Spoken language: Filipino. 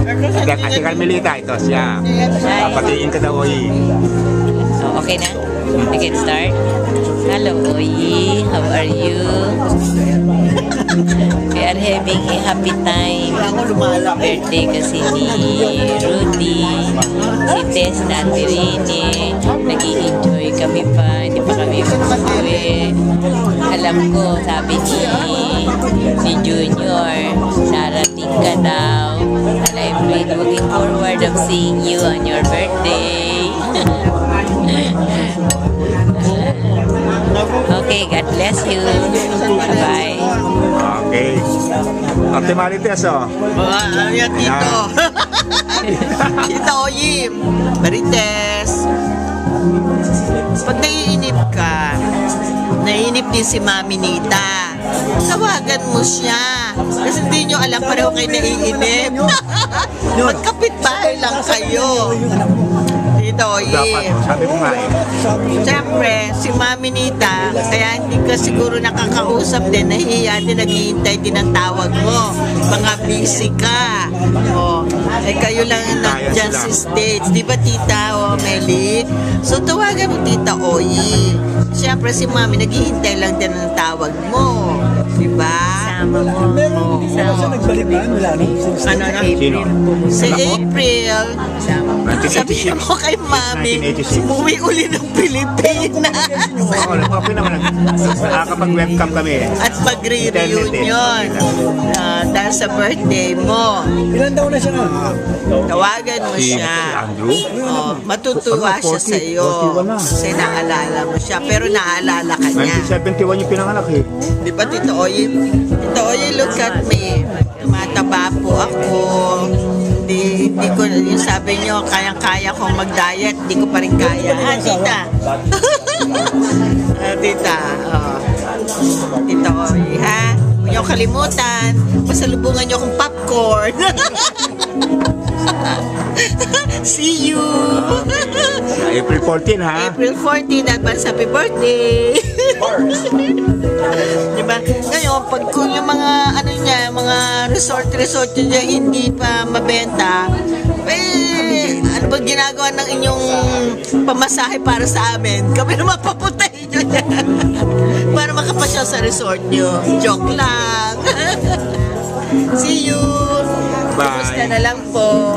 Ate Carmelita, ito siya. Papatiin ka daw, oy. So, okay na? I can start? Hello, Oyi. How are you? We are having a happy time. Birthday kasi ni Rudy. Si Tess na Tirine. Nag-i-enjoy kami pa. Hindi pa kami umuwi. Alam ko, sabi ni Junior, darating ka daw. And I'm really looking forward of seeing you on your birthday. Okay, God bless you. Bye-bye. Okay. Ate Marites, oh. Ayan, Tito. Tito Oyim. Marites. Pag naiinip ka, naiinip din si Mami Nita, tawagan mo siya. Kasi hindi nyo alam, pareho kayo naiinip. Magkapit-bahay lang kayo. Tito Oyim. Sabi mo nga eh. Siyempre, si Mami Nita, kaya hindi ka siguro nakakausap din, nahihiya din, naghihintay din ang tawag mo. Mga busy ka. O, eh kayo lang nandiyan sa States. Di ba, Tita Melit? So, tawagan mo, Tita Oyi. Siyempre, si Mami, naghihintay lang din ang tawag mo. Di ba? Sama mo. Sama mo. Ano na? Sino? Si April. Sabihin mo kay Mami, 1986. umuwi uli ng Pilipinas. Oo, okay naman. Nakakapag-webcam kami eh. At magre-reunion dahil sa birthday mo. Ilan daw na siya na? Tawagan mo Si siya. Andrew? Oh, matutuwa siya sa iyo. 41 na. Kasi naalala mo siya. Pero naalala ka niya. 1971 yung pinanganak eh. Di ba, Tito Oyi? Tito Oyi, look at me. Mataba po ako. Hindi ko, yung sabi nyo, kayang-kaya kong mag-diet, hindi ko pa rin kaya. Tita? Tita, oh. Tita Oyi, ha? Huwag niyo kalimutan. Pasalubungan niyo akong popcorn. See you! April 14 ha? April 14, advance happy birthday! Diba? Ngayon, pag kung yung mga ano niya, mga resort niya hindi pa mabenta, eh, ano ba ginagawa ng inyong pamasahe para sa amin? Kami na mapapuntahin nyo yan. Para makapasyal sa resort nyo. Joke lang. See you! Bye. Basta na lang po.